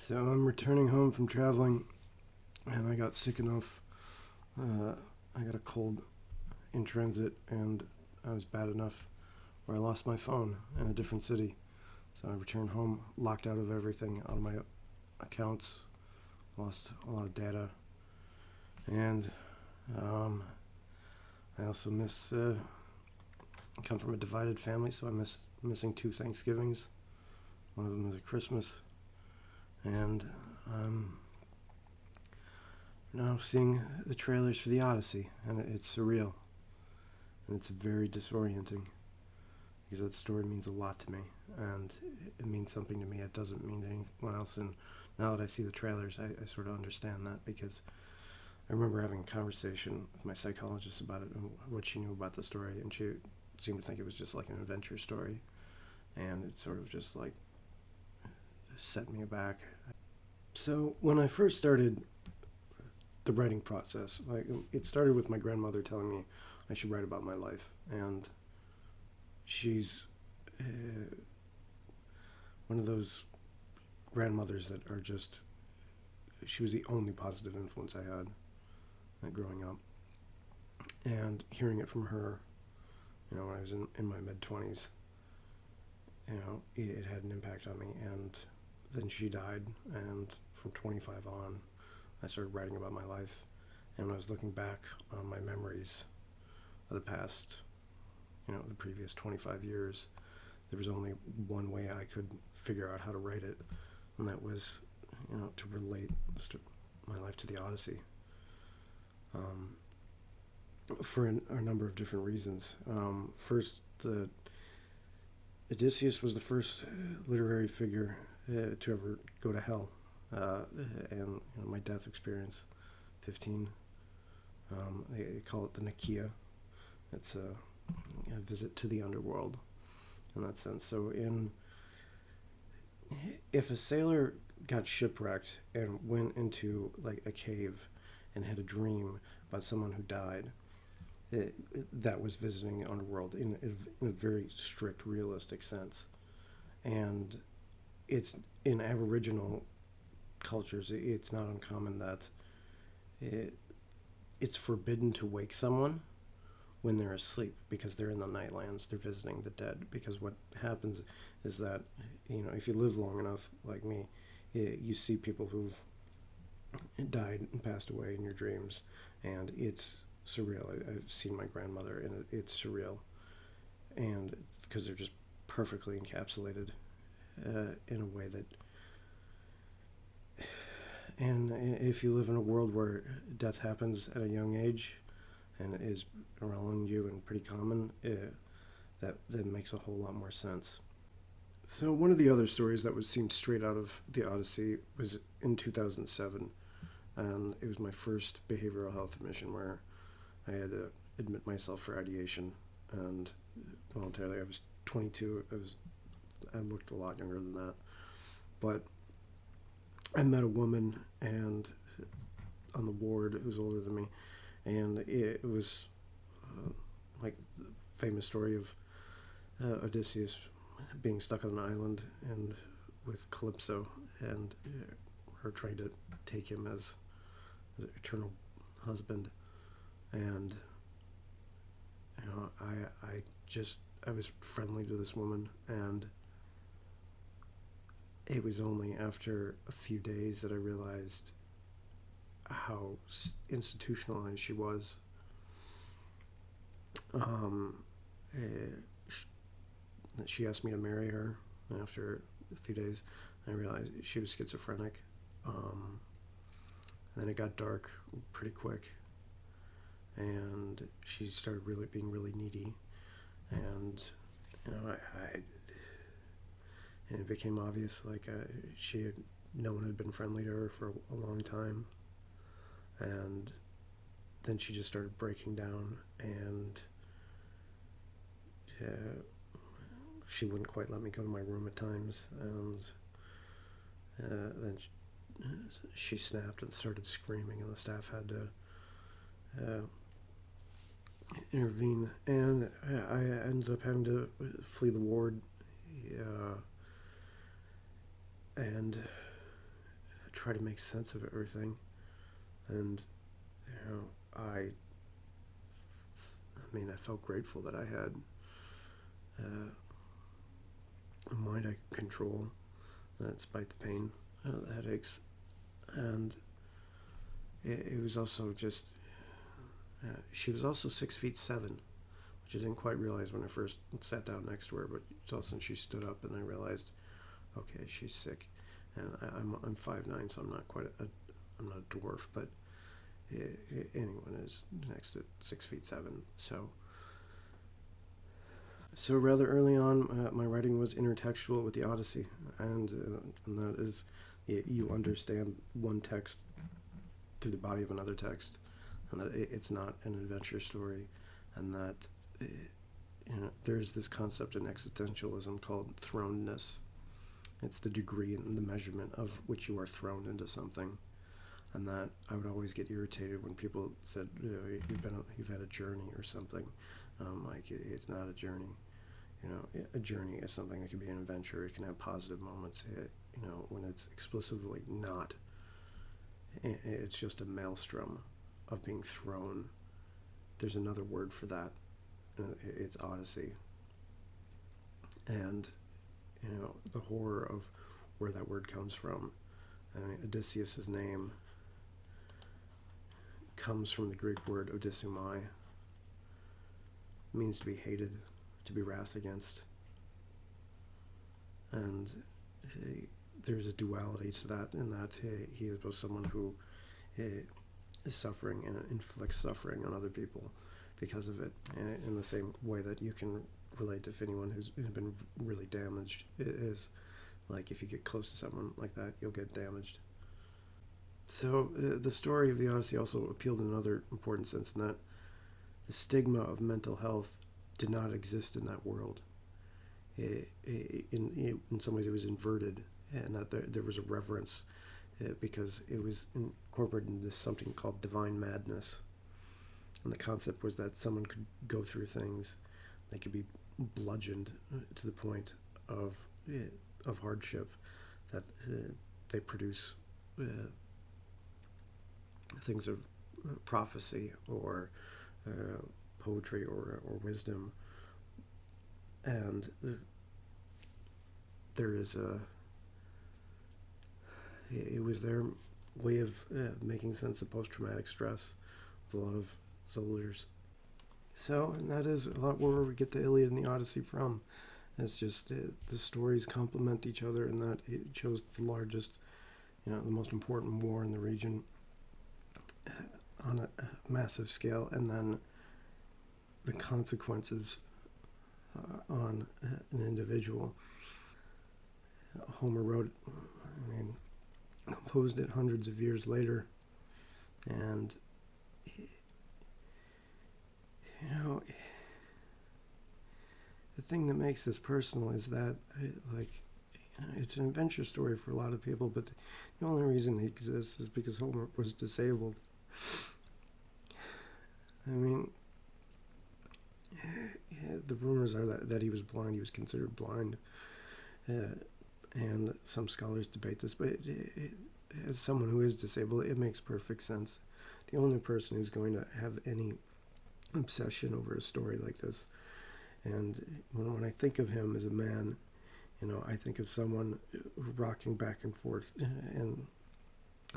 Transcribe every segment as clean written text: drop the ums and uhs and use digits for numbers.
So I'm returning home from traveling, and I got sick enough. I got a cold in transit, and I was bad enough where I lost my phone in a different city. So I returned home, locked out of everything, out of my accounts, lost a lot of data, and I also miss. I come from a divided family, so I miss missing two Thanksgivings. One of them was at Christmas, and I'm now seeing the trailers for the Odyssey, and it's surreal, and it's very disorienting because that story means a lot to me, and it means something to me it doesn't mean to anyone else. And now that I see the trailers, I sort of understand that, because I remember having a conversation with my psychologist about it and what she knew about the story, and she seemed to think it was just like an adventure story, and it sort of just like set me aback. So when I first started the writing process, like, it started with my grandmother telling me I should write about my life, and she's one of those grandmothers that are just, she was the only positive influence I had growing up, and hearing it from her, when I was in my mid-20s, it had an impact on me. And then she died, and from 25 on, I started writing about my life. And when I was looking back on my memories of the past, the previous 25 years, there was only one way I could figure out how to write it, and that was, to relate my life to the Odyssey. For a number of different reasons. First, the Odysseus was the first literary figure to ever go to hell, and my death experience, 15. They call it the Nikia. It's a visit to the underworld, in that sense. So, if a sailor got shipwrecked and went into like a cave and had a dream about someone who died, that was visiting the underworld in a very strict, realistic sense. And it's in Aboriginal cultures, it's not uncommon that it's forbidden to wake someone when they're asleep, because they're in the nightlands, they're visiting the dead. Because what happens is that, if you live long enough, like me, you see people who've died and passed away in your dreams, and it's surreal. I've seen my grandmother, and it's surreal, and because they're just perfectly encapsulated in a way that, and if you live in a world where death happens at a young age and is around you and pretty common, that makes a whole lot more sense. So one of the other stories that was seen straight out of the Odyssey was in 2007, and it was my first behavioral health admission, where I had to admit myself for ideation, and voluntarily. I was 22. I looked a lot younger than that, but I met a woman and on the ward who was older than me, and it was like the famous story of Odysseus being stuck on an island and with Calypso, and her trying to take him as the eternal husband. And I was friendly to this woman, and it was only after a few days that I realized how institutionalized she was. She asked me to marry her, and after a few days, I realized she was schizophrenic. And then it got dark pretty quick, and she started being really needy, and and it became obvious, like, no one had been friendly to her for a long time, and then she just started breaking down, and she wouldn't quite let me go to my room at times, and then she snapped and started screaming, and the staff had to intervene, and I ended up having to flee the ward, and try to make sense of everything. And I I felt grateful that I had a mind I could control, despite the pain, the headaches, and it was also just. She was also 6'7", which I didn't quite realize when I first sat down next to her. But all of a sudden she stood up, and I realized, okay, she's sick, and I'm 5'9", so I'm not I'm not a dwarf, but anyone is next to 6'7". So rather early on, my writing was intertextual with the Odyssey, and that is, you understand one text through the body of another text, and that it's not an adventure story, and that there's this concept in existentialism called thronedness. It's the degree and the measurement of which you are thrown into something, and that I would always get irritated when people said, you've had a journey or something. Like, it's not a journey. A journey is something that can be an adventure. It can have positive moments. When it's explicitly not, it's just a maelstrom of being thrown. There's another word for that. It's Odyssey. And the horror of where that word comes from. Odysseus' name comes from the Greek word odysseumai. It means to be hated, to be wrathed against. And there's a duality to that, in that he is both someone who is suffering and inflicts suffering on other people because of it, in the same way that you can relate to anyone who's been really damaged. It is like, if you get close to someone like that, you'll get damaged. So the story of the Odyssey also appealed in another important sense, in that the stigma of mental health did not exist in that world. In some ways it was inverted, and that there was a reverence, because it was incorporated into something called divine madness. And the concept was that someone could go through things, they could be bludgeoned to the point of hardship, that they produce things of prophecy or poetry or wisdom. And there is it was their way of making sense of post-traumatic stress with a lot of soldiers. So, and that is a lot where we get the Iliad and the Odyssey from. It's just the stories complement each other, and that it shows the largest, the most important war in the region on a massive scale, and then the consequences on an individual. Homer wrote, composed it hundreds of years later, and the thing that makes this personal is that, it's an adventure story for a lot of people, but the only reason it exists is because Homer was disabled. The rumors are that he was blind. He was considered blind, and some scholars debate this, but as someone who is disabled, it makes perfect sense. The only person who's going to have any obsession over a story like this, and when I think of him as a man, I think of someone rocking back and forth and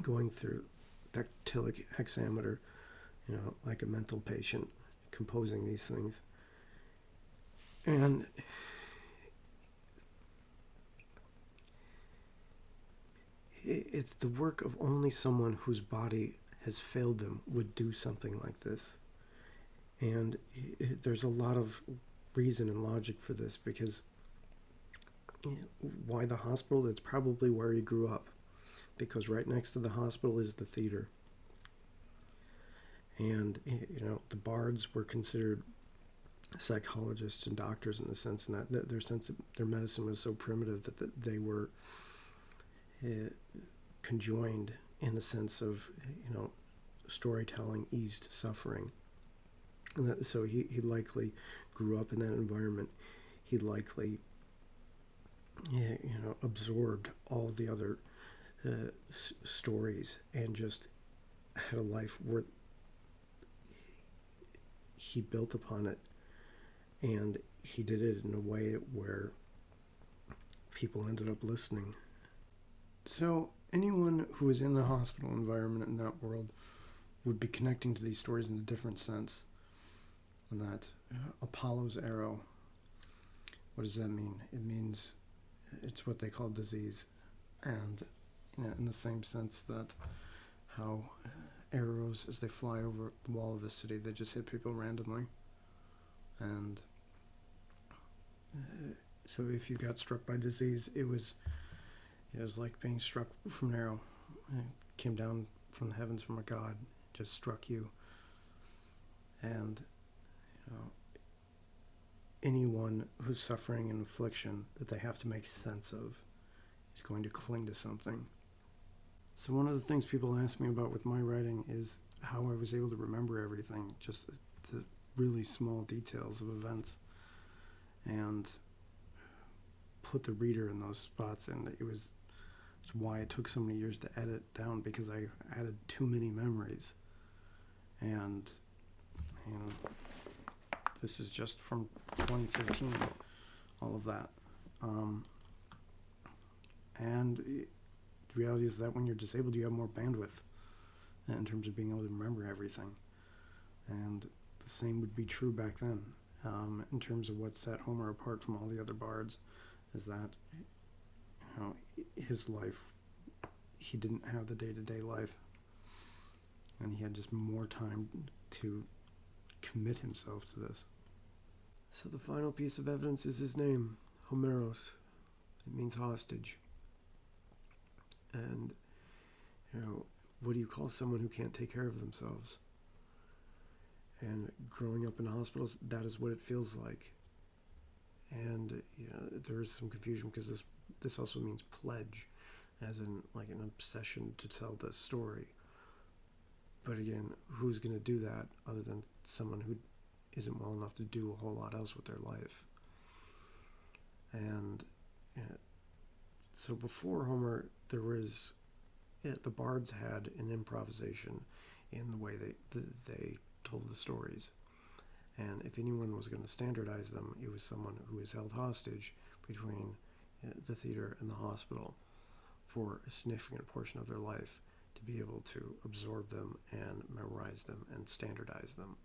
going through dactylic hexameter, like a mental patient, composing these things. And it's the work of only someone whose body has failed them would do something like this. And there's a lot of reason and logic for this, because why the hospital? It's probably where he grew up, because right next to the hospital is the theater. And the bards were considered psychologists and doctors, in the sense that their sense of their medicine was so primitive that they were conjoined in the sense of storytelling eased suffering. And so he likely grew up in that environment. He likely absorbed all the other stories and just had a life where he built upon it, and he did it in a way where people ended up listening. So anyone who is in the hospital environment in that world would be connecting to these stories in a different sense. And that Apollo's arrow, what does that mean? It means it's what they call disease. And in the same sense that how arrows, as they fly over the wall of a city, they just hit people randomly. And so if you got struck by disease, it was like being struck from an arrow. It came down from the heavens from a god, just struck you. And anyone who's suffering an affliction that they have to make sense of is going to cling to something. So one of the things people ask me about with my writing is how I was able to remember everything, just the really small details of events, and put the reader in those spots. And it's why it took so many years to edit down, because I added too many memories. And this is just from 2013, all of that. And the reality is that when you're disabled, you have more bandwidth in terms of being able to remember everything. And the same would be true back then, in terms of what set Homer apart from all the other bards, is that his life, he didn't have the day-to-day life, and he had just more time to commit himself to this. So the final piece of evidence is his name, Homeros. It means hostage. And, what do you call someone who can't take care of themselves? And growing up in hospitals, that is what it feels like. And, there is some confusion because this also means pledge, as in like an obsession to tell this story. But again, who's going to do that other than someone who isn't well enough to do a whole lot else with their life? And so before Homer, there was, the bards had an improvisation in the way they told the stories. And if anyone was going to standardize them, it was someone who was held hostage between the theater and the hospital for a significant portion of their life, to be able to absorb them and memorize them and standardize them.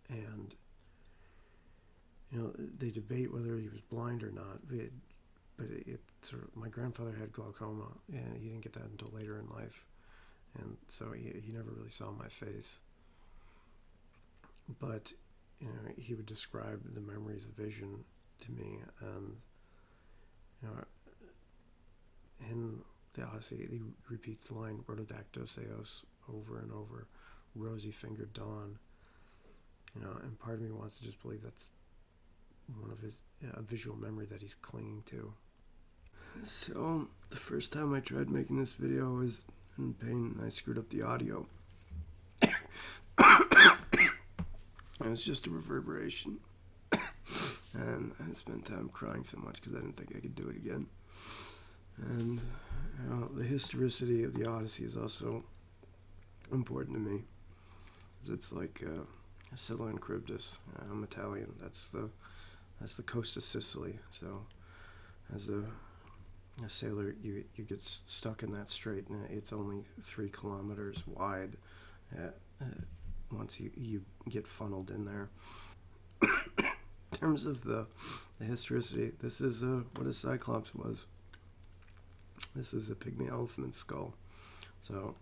And they debate whether he was blind or not, but it sort of, my grandfather had glaucoma, and he didn't get that until later in life, and so he never really saw my face. But he would describe the memories of vision to me, and in the Odyssey, he repeats the line "Rhododactos eos" over and over, "rosy-fingered dawn." And part of me wants to just believe that's one of his a visual memory that he's clinging to. So the first time I tried making this video, I was in pain, and I screwed up the audio. It was just a reverberation. And I spent time crying so much because I didn't think I could do it again. And the historicity of the Odyssey is also important to me, because it's like Scylla and Charybdis. I'm Italian. That's the coast of Sicily. So as a sailor, you get stuck in that strait, and it's only 3 kilometers wide once you get funneled in there. In terms of the historicity, this is what a cyclops was. This is a pygmy elephant skull. So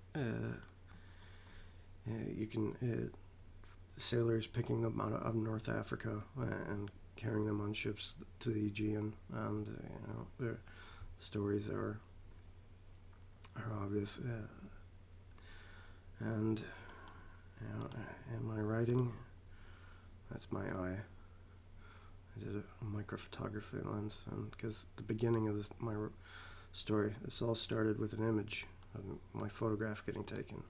you can sailors picking them out of North Africa and carrying them on ships to the Aegean, and their stories are obvious. And in my writing, that's my eye. I did a microphotography lens, and because the beginning of my story, this all started with an image of my photograph getting taken.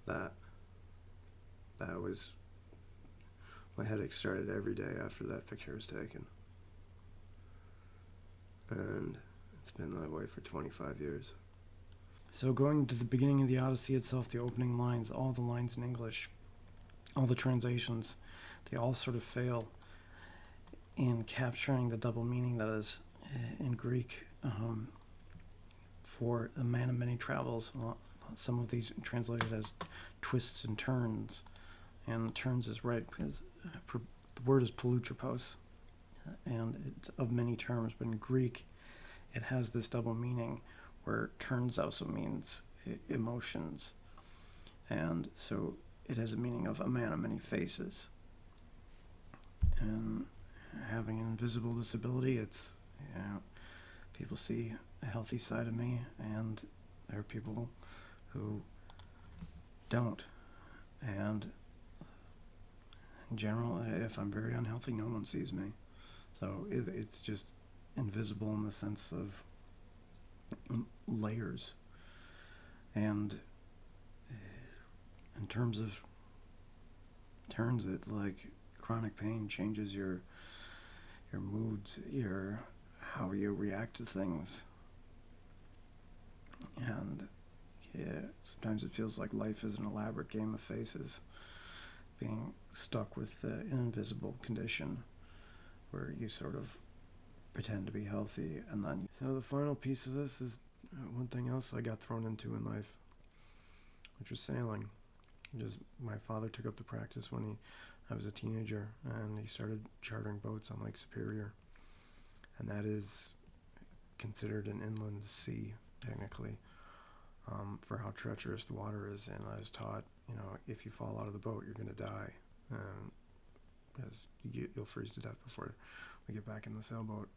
That was, my headache started every day after that picture was taken. And It's been that way for 25 years. So going to the beginning of the Odyssey itself, the opening lines, all the lines in English, all the translations, they all sort of fail in capturing the double meaning that is in Greek for a man of many travels. Some of these translated as twists and turns, and turns is right because for the word is polytropos, and it's of many terms, but in Greek it has this double meaning where turns also means emotions, and so it has a meaning of a man of many faces. And having an invisible disability, it's, people see a healthy side of me, and there are people who don't. And in general, if I'm very unhealthy, no one sees me. So it's just invisible in the sense of layers. And in terms of turns, it like chronic pain changes your moods, how you react to things. And sometimes it feels like life is an elaborate game of faces, being stuck with an invisible condition where you sort of pretend to be healthy, and then... So the final piece of this is one thing else I got thrown into in life, which was sailing. My father took up the practice when I was a teenager, and he started chartering boats on Lake Superior, and that is considered an inland sea, technically, for how treacherous the water is. And I was taught, if you fall out of the boat, you're going to die, because you'll freeze to death before we get back in the sailboat.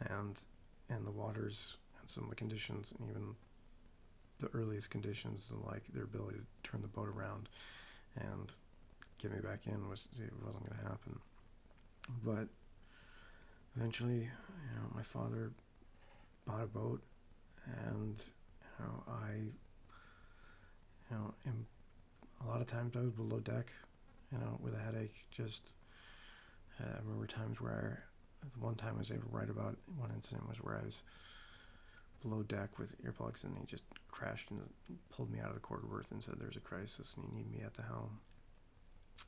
And the waters and some of the conditions, and even the earliest conditions, like their ability to turn the boat around and get me back in, it wasn't going to happen. But eventually, my father bought a boat, and I a lot of times I was below deck, with a headache. I remember times where one time I was able to write about one incident was where I was below deck with earplugs, and he just crashed and pulled me out of the quarter berth and said, "There's a crisis and you need me at the helm."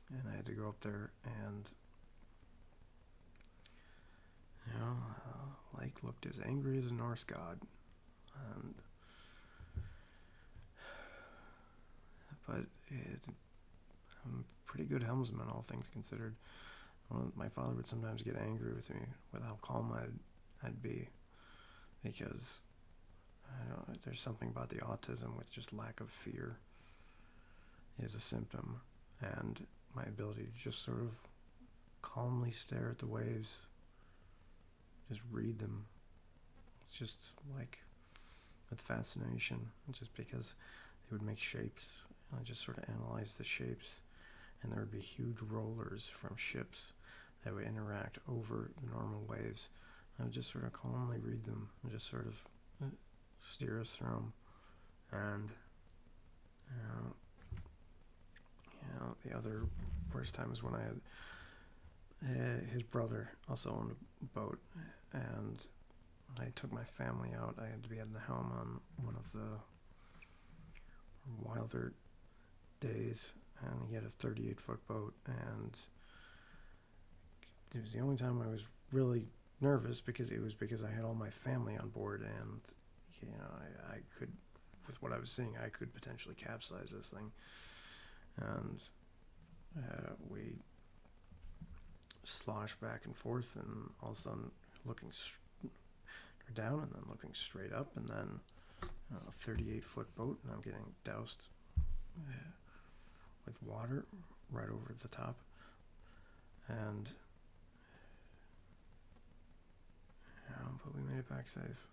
And I had to go up there, and Lake looked as angry as a Norse god. But I'm a pretty good helmsman, all things considered. My father would sometimes get angry with me with how calm I'd be, because there's something about the autism with just lack of fear is a symptom, and my ability to just sort of calmly stare at the waves, just read them. It's just like with fascination, just because they would make shapes, and I just sort of analyze the shapes, and there would be huge rollers from ships that would interact over the normal waves. I would just sort of calmly read them and just sort of steer us through them. And the other worst time is when I had his brother also owned a boat, and when I took my family out, I had to be at the helm on one of the wilder days, and he had a 38-foot boat, and it was the only time I was really nervous, because I had all my family on board, and I could, with what I was seeing, I could potentially capsize this thing. And we sloshed back and forth, and all of a sudden looking down and then looking straight up, and then a 38-foot boat, and I'm getting doused with water right over the top, and but we made it back safe.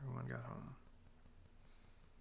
Everyone got home.